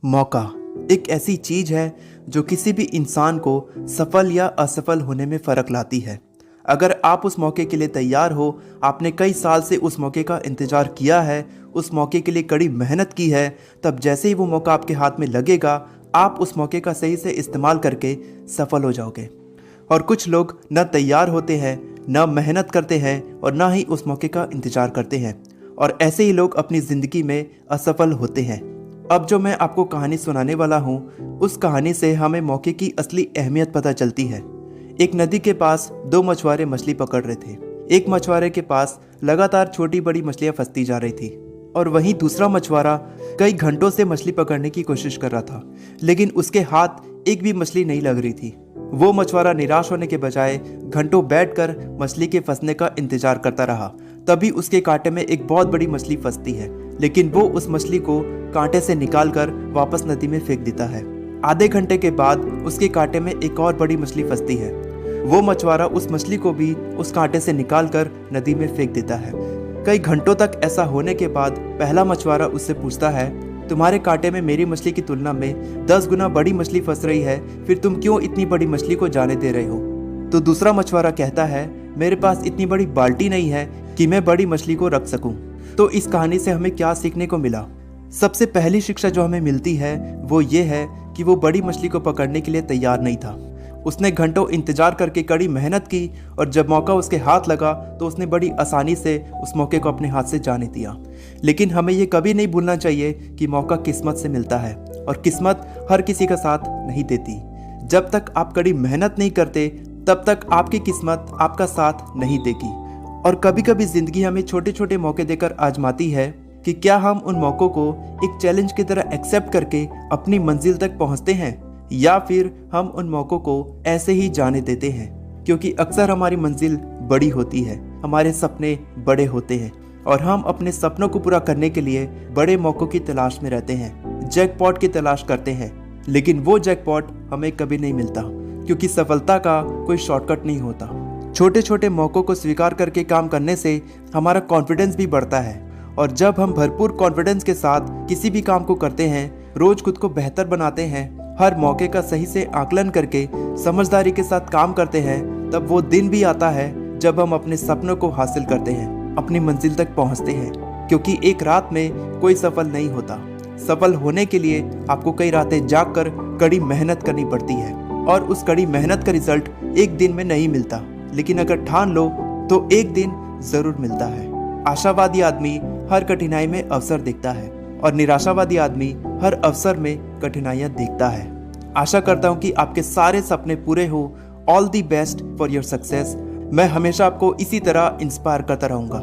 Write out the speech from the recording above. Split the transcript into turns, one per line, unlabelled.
मौका एक ऐसी चीज है जो किसी भी इंसान को सफल या असफल होने में फ़र्क लाती है। अगर आप उस मौके के लिए तैयार हो, आपने कई साल से उस मौके का इंतज़ार किया है, उस मौके के लिए कड़ी मेहनत की है, तब जैसे ही वो मौका आपके हाथ में लगेगा, आप उस मौके का सही से इस्तेमाल करके सफल हो जाओगे। और कुछ लोग न तैयार होते हैं, न मेहनत करते हैं और न ही उस मौके का इंतज़ार करते हैं, और ऐसे ही लोग अपनी ज़िंदगी में असफल होते हैं। अब जो मैं आपको कहानी सुनाने वाला हूँ, उस कहानी से हमें मौके की असली अहमियत पता चलती है। एक नदी के पास दो मछुआरे मछली पकड़ रहे थे। एक मछुआरे के पास लगातार छोटी बड़ी मछलियां फंसती जा रही थी, और वहीं दूसरा मछुआरा कई घंटों से मछली पकड़ने की कोशिश कर रहा था, लेकिन उसके हाथ एक भी मछली नहीं लग रही थी। वो मछुआरा निराश होने के बजाय घंटों बैठकर मछली के फंसने का इंतजार करता रहा। तभी उसके कांटे में एक बहुत बड़ी मछली फंसती है, लेकिन वो उस मछली को कांटे से निकालकर वापस नदी में फेंक देता है। आधे घंटे के बाद उसके कांटे में एक और बड़ी मछली फंसती है। वो मछुआरा उस मछली को भी उस कांटे से निकालकर नदी में फेंक देता है। कई घंटों तक ऐसा होने के बाद पहला मछुआरा उससे पूछता है, तुम्हारे कांटे में मेरी मछली की तुलना में 10 गुना बड़ी मछली फंस रही है, फिर तुम क्यों इतनी बड़ी मछली को जाने दे रहे हो? तो दूसरा मछुआरा कहता है, मेरे पास इतनी बड़ी बाल्टी नहीं है कि मैं बड़ी मछली को रख सकूं। तो इस कहानी से हमें क्या सीखने को मिला? सबसे पहली शिक्षा जो हमें मिलती है वो ये है कि वो बड़ी मछली को पकड़ने के लिए तैयार नहीं था। उसने घंटों इंतजार करके कड़ी मेहनत की, और जब मौका उसके हाथ लगा तो उसने बड़ी आसानी से उस मौके को अपने हाथ से जाने दिया। लेकिन हमें ये कभी नहीं भूलना चाहिए कि मौका किस्मत से मिलता है, और किस्मत हर किसी का साथ नहीं देती। जब तक आप कड़ी मेहनत नहीं करते, तब तक आपकी किस्मत आपका साथ नहीं देगी। और कभी कभी जिंदगी हमें छोटे छोटे मौके देकर आजमाती है कि क्या हम उन मौक़ों को एक चैलेंज की तरह एक्सेप्ट करके अपनी मंजिल तक पहुंचते हैं, या फिर हम उन मौक़ों को ऐसे ही जाने देते हैं। क्योंकि अक्सर हमारी मंजिल बड़ी होती है, हमारे सपने बड़े होते हैं, और हम अपने सपनों को पूरा करने के लिए बड़े मौक़ों की तलाश में रहते हैं, जैकपॉट की तलाश करते हैं। लेकिन वो जैकपॉट हमें कभी नहीं मिलता, क्योंकि सफलता का कोई शॉर्टकट नहीं होता। छोटे छोटे मौक़ों को स्वीकार करके काम करने से हमारा कॉन्फिडेंस भी बढ़ता है, और जब हम भरपूर कॉन्फिडेंस के साथ किसी भी काम को करते हैं, रोज खुद को बेहतर बनाते हैं, हर मौके का सही से आकलन करके समझदारी के साथ काम करते हैं, तब वो दिन भी आता है जब हम अपने सपनों को हासिल करते हैं, अपनी मंजिल तक पहुंचते हैं। क्योंकि एक रात में कोई सफल नहीं होता। सफल होने के लिए आपको कई रातें जागकर कड़ी मेहनत करनी पड़ती है, और उस कड़ी मेहनत का रिजल्ट एक दिन में नहीं मिलता, लेकिन अगर ठान लो तो एक दिन जरूर मिलता है। आशावादी आदमी हर कठिनाई में अवसर देखता है, और निराशावादी आदमी हर अवसर में कठिनाइयां देखता है। आशा करता हूं कि आपके सारे सपने पूरे हो। All the best for your success. मैं हमेशा आपको इसी तरह इंस्पायर करता रहूंगा।